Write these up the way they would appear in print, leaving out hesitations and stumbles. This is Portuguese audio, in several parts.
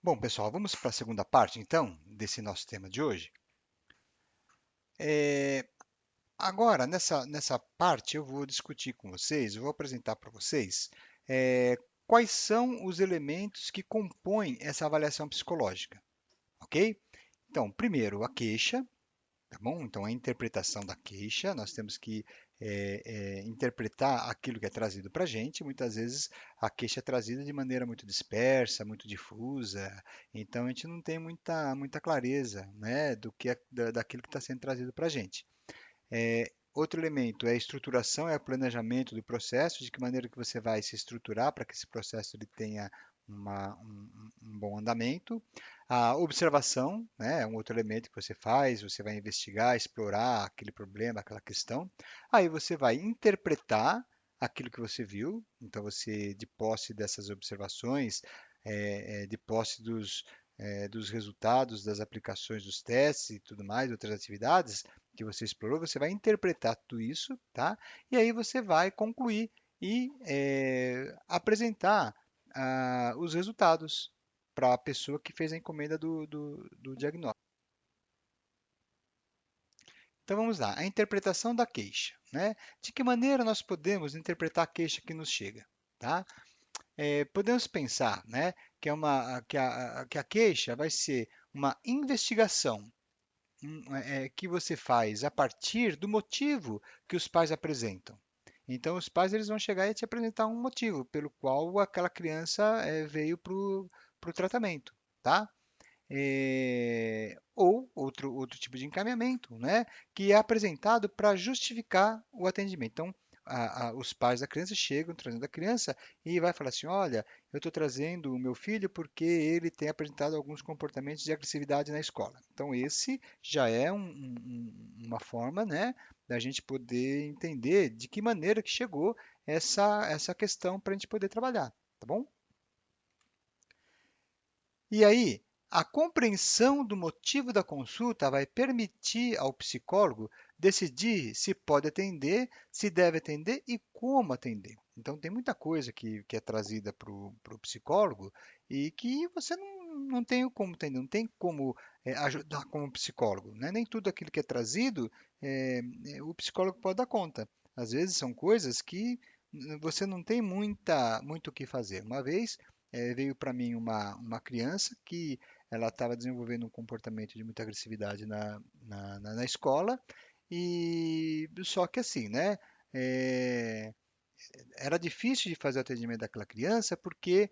Bom, pessoal, vamos para a segunda parte, então, desse nosso tema de hoje. É, Agora, nessa parte, eu vou discutir com vocês, eu vou apresentar para vocês quais são os elementos que compõem essa avaliação psicológica, ok? Então, primeiro, a queixa, tá bom? Então, a interpretação da queixa, nós temos que interpretar aquilo que é trazido para a gente. Muitas vezes a queixa é trazida de maneira muito dispersa, muito difusa, então a gente não tem muita clareza, né, daquilo que está sendo trazido para a gente. Outro elemento é a estruturação, é o planejamento do processo, de que maneira que você vai se estruturar para que esse processo ele tenha um bom andamento. A observação, né, é um outro elemento que você faz, você vai investigar, explorar aquele problema, aquela questão. Aí você vai interpretar aquilo que você viu, então você, de posse dessas observações, de posse dos resultados das aplicações dos testes e tudo mais, outras atividades, que você explorou, você vai interpretar tudo isso, tá? E aí você vai concluir e apresentar os resultados para a pessoa que fez a encomenda do diagnóstico. Então vamos lá, a interpretação da queixa, né? De que maneira nós podemos interpretar a queixa que nos chega, tá? Podemos pensar, né, que a queixa vai ser uma investigação que você faz a partir do motivo que os pais apresentam. Então, os pais eles vão chegar e te apresentar um motivo pelo qual aquela criança veio para o tratamento, tá? Ou outro tipo de encaminhamento, né? Que é apresentado para justificar o atendimento. Então, os pais da criança chegam trazendo a criança e vai falar assim, olha, eu estou trazendo o meu filho porque ele tem apresentado alguns comportamentos de agressividade na escola. Então, esse já é uma forma, né, da gente poder entender de que maneira que chegou essa questão para a gente poder trabalhar, tá bom? E aí, a compreensão do motivo da consulta vai permitir ao psicólogo decidir se pode atender, se deve atender e como atender. Então, tem muita coisa que é trazida para o psicólogo e que você não tem como entender, não tem como ajudar como psicólogo, né? Nem tudo aquilo que é trazido o psicólogo pode dar conta. Às vezes são coisas que você não tem muito o que fazer. Uma vez veio para mim uma criança que ela estava desenvolvendo um comportamento de muita agressividade na escola, e só que assim, né? é, Era difícil de fazer o atendimento daquela criança porque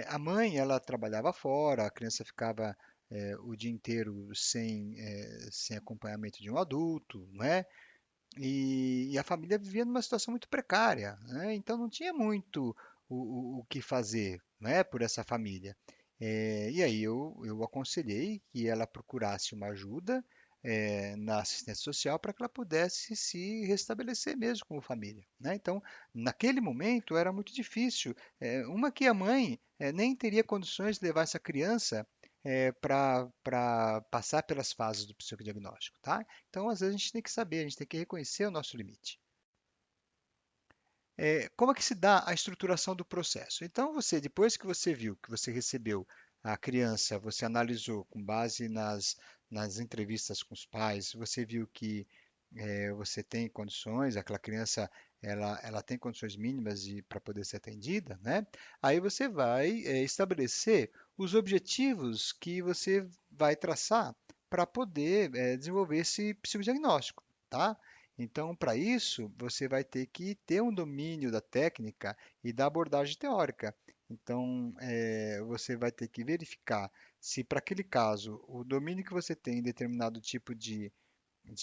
a mãe ela trabalhava fora, a criança ficava o dia inteiro sem acompanhamento de um adulto, né? E a família vivia numa situação muito precária, né? Então não tinha muito o que fazer, né, por essa família. E aí eu aconselhei que ela procurasse uma ajuda na assistência social para que ela pudesse se restabelecer mesmo como família, né? Então, naquele momento era muito difícil. Uma que a mãe nem teria condições de levar essa criança para passar pelas fases do psicodiagnóstico, tá? Então, às vezes, a gente tem que saber, a gente tem que reconhecer o nosso limite. Como é que se dá a estruturação do processo? Então, você, depois que você viu, que você recebeu a criança, você analisou com base nas entrevistas com os pais, você viu que você tem condições, aquela criança ela tem condições mínimas para poder ser atendida, né? Aí você vai estabelecer os objetivos que você vai traçar para poder desenvolver esse psicodiagnóstico, tá? Então, para isso, você vai ter que ter um domínio da técnica e da abordagem teórica. Então, você vai ter que verificar se, para aquele caso, o domínio que você tem em determinado tipo de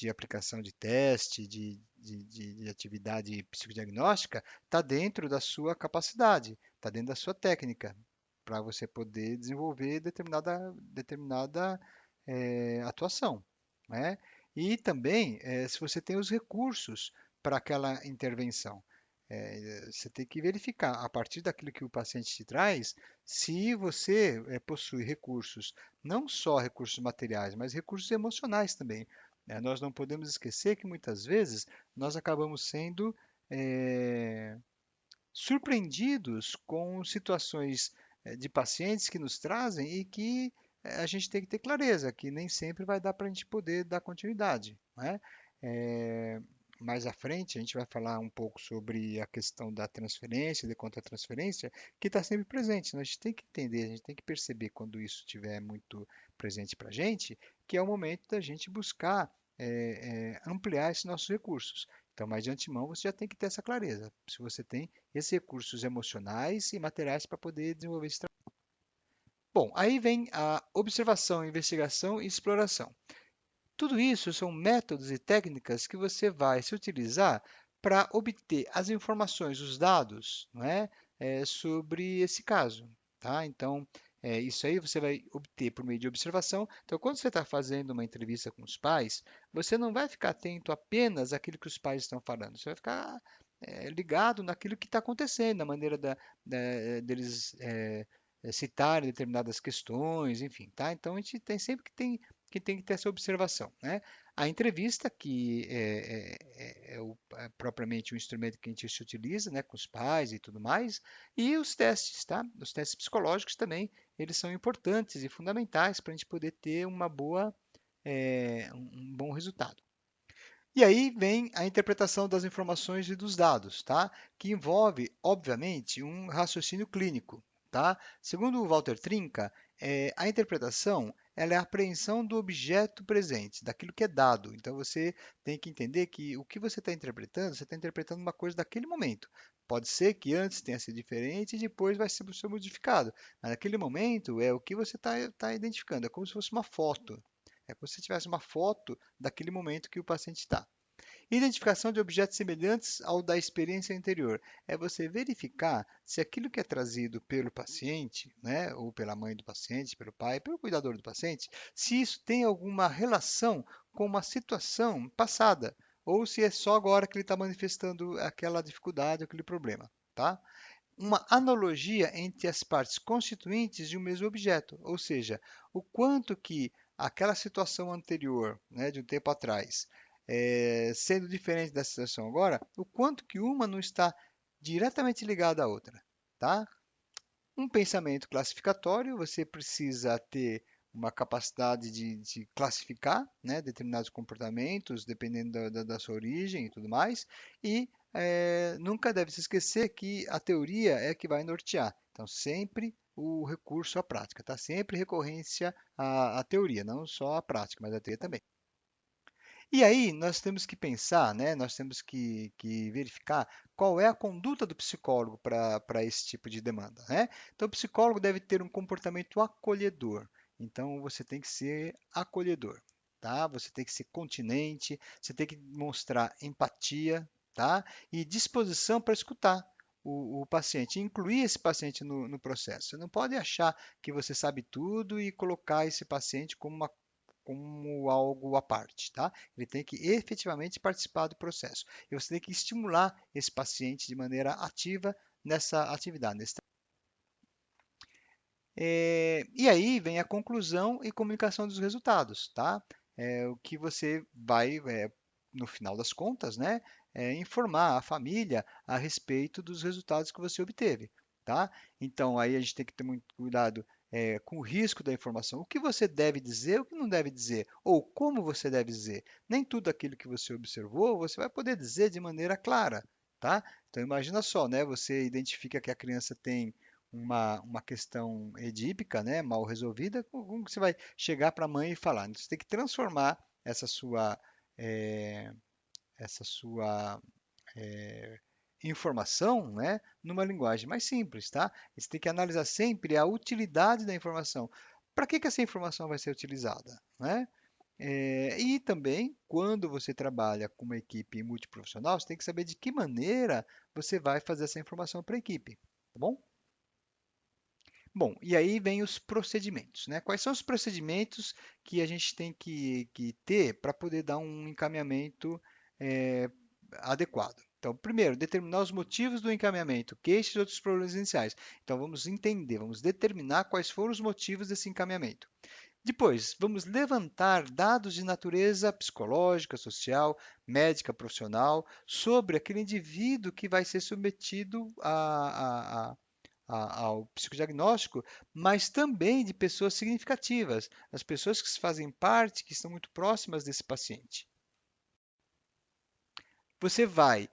aplicação de teste, de atividade psicodiagnóstica, está dentro da sua capacidade, está dentro da sua técnica, para você poder desenvolver determinada atuação, né? E também se você tem os recursos para aquela intervenção. Você tem que verificar, a partir daquilo que o paciente te traz, se você possui recursos, não só recursos materiais, mas recursos emocionais também. Nós não podemos esquecer que muitas vezes nós acabamos sendo surpreendidos com situações de pacientes que nos trazem e que a gente tem que ter clareza, que nem sempre vai dar para a gente poder dar continuidade, né? Eh, Mais à frente, a gente vai falar um pouco sobre a questão da transferência, de contra-transferência, que está sempre presente, né? A gente tem que entender, a gente tem que perceber quando isso estiver muito presente para a gente, que é o momento da gente buscar ampliar esses nossos recursos. Então, mas de antemão, você já tem que ter essa clareza, se você tem esses recursos emocionais e materiais para poder desenvolver esse trabalho. Bom, aí vem a observação, investigação e exploração. Tudo isso são métodos e técnicas que você vai se utilizar para obter as informações, os dados, não é, sobre esse caso, tá? Então, isso aí você vai obter por meio de observação. Então, quando você está fazendo uma entrevista com os pais, você não vai ficar atento apenas àquilo que os pais estão falando, você vai ficar ligado naquilo que está acontecendo, na maneira deles citarem determinadas questões, enfim, tá? Então, a gente tem sempre que ter essa observação, né? A entrevista, que propriamente o instrumento que a gente se utiliza, né, com os pais e tudo mais, e os testes, tá? Os testes psicológicos também, eles são importantes e fundamentais para a gente poder ter um bom resultado. E aí vem a interpretação das informações e dos dados, tá? Que envolve, obviamente, um raciocínio clínico, tá? Segundo o Walter Trinca, a interpretação ela é a apreensão do objeto presente, daquilo que é dado. Então você tem que entender que o que você está interpretando uma coisa daquele momento. Pode ser que antes tenha sido diferente e depois vai ser modificado. Mas naquele momento é o que você está identificando. É como se fosse uma foto. É como se tivesse uma foto daquele momento que o paciente está. Identificação de objetos semelhantes ao da experiência anterior. É você verificar se aquilo que é trazido pelo paciente, né, ou pela mãe do paciente, pelo pai, pelo cuidador do paciente, se isso tem alguma relação com uma situação passada, ou se é só agora que ele está manifestando aquela dificuldade, aquele problema, tá? Uma analogia entre as partes constituintes de um mesmo objeto, ou seja, o quanto que aquela situação anterior, né, de um tempo atrás, sendo diferente da situação agora, o quanto que uma não está diretamente ligada à outra, tá? Um pensamento classificatório, você precisa ter uma capacidade de classificar, né, determinados comportamentos, dependendo da sua origem e tudo mais, e nunca deve se esquecer que a teoria é que vai nortear. Então, sempre o recurso à prática, tá? Sempre recorrência à teoria, não só à prática, mas à teoria também. E aí nós temos que pensar, né? Nós temos que verificar qual é a conduta do psicólogo para esse tipo de demanda, né? Então, o psicólogo deve ter um comportamento acolhedor. Então, você tem que ser acolhedor, tá? Você tem que ser continente, você tem que mostrar empatia, tá? E disposição para escutar o paciente, incluir esse paciente no processo. Você não pode achar que você sabe tudo e colocar esse paciente como algo à parte, tá? Ele tem que efetivamente participar do processo. E você tem que estimular esse paciente de maneira ativa nessa atividade. E aí vem a conclusão e comunicação dos resultados, tá? O que você vai, no final das contas, né, informar a família a respeito dos resultados que você obteve, tá? Então aí a gente tem que ter muito cuidado com o risco da informação. O que você deve dizer, o que não deve dizer, ou como você deve dizer. Nem tudo aquilo que você observou você vai poder dizer de maneira clara, tá? Então imagina só, né? Você identifica que a criança tem uma questão edípica, né, mal resolvida, como que você vai chegar para a mãe e falar? Você tem que transformar eh, essa sua informação, né, numa linguagem mais simples, tá? Você tem que analisar sempre a utilidade da informação. Para que essa informação vai ser utilizada, né? E também, quando você trabalha com uma equipe multiprofissional, você tem que saber de que maneira você vai fazer essa informação para a equipe, tá bom? Bom, e aí vem os procedimentos, né? Quais são os procedimentos que a gente tem que ter para poder dar um encaminhamento eh, adequado? Então, primeiro, determinar os motivos do encaminhamento, queixas e outros problemas iniciais. Então, vamos entender, vamos determinar quais foram os motivos desse encaminhamento. Depois, vamos levantar dados de natureza psicológica, social, médica, profissional sobre aquele indivíduo que vai ser submetido ao psicodiagnóstico, mas também de pessoas significativas, as pessoas que fazem parte, que estão muito próximas desse paciente. Você vai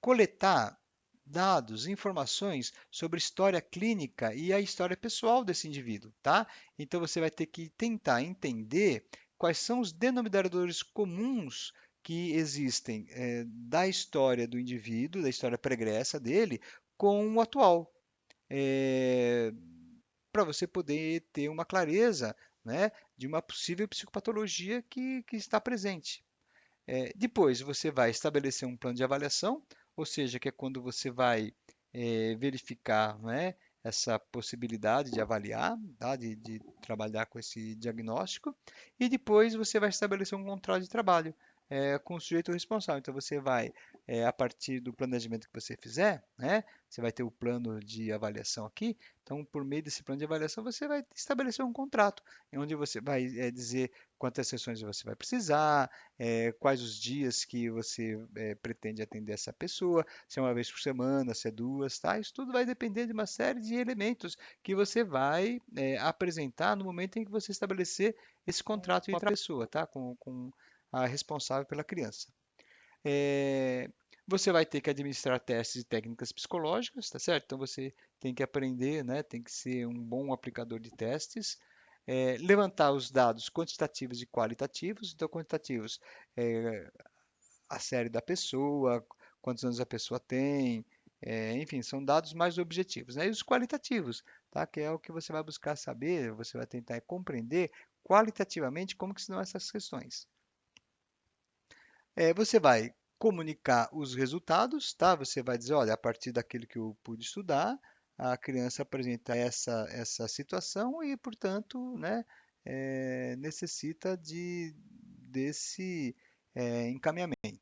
coletar dados, informações sobre história clínica e a história pessoal desse indivíduo, tá? Então você vai ter que tentar entender quais são os denominadores comuns que existem da história do indivíduo, da história pregressa dele, com o atual, para você poder ter uma clareza, né, de uma possível psicopatologia que está presente. Depois você vai estabelecer um plano de avaliação, ou seja, que é quando você vai verificar, né, essa possibilidade de avaliar, tá, de trabalhar com esse diagnóstico, e depois você vai estabelecer um contrato de trabalho com o sujeito responsável. Então você vai, a partir do planejamento que você fizer, né, você vai ter o plano de avaliação aqui. Então, por meio desse plano de avaliação, você vai estabelecer um contrato, onde você vai dizer quantas sessões você vai precisar, quais os dias que você pretende atender essa pessoa, se é uma vez por semana, se é duas, tá? Isso tudo vai depender de uma série de elementos que você vai apresentar no momento em que você estabelecer esse contrato com a pessoa, tá? Com a responsável pela criança. É, Você vai ter que administrar testes e técnicas psicológicas, tá certo? Então você tem que aprender, né? Tem que ser um bom aplicador de testes. Levantar os dados quantitativos e qualitativos. Então, quantitativos, é, a série da pessoa, quantos anos a pessoa tem, enfim, são dados mais objetivos, né? E os qualitativos, tá? Que é o que você vai buscar saber, você vai tentar compreender qualitativamente como que são essas questões. Você vai comunicar os resultados, tá? Você vai dizer, olha, a partir daquilo que eu pude estudar, a criança apresenta essa situação e, portanto, né, necessita desse encaminhamento.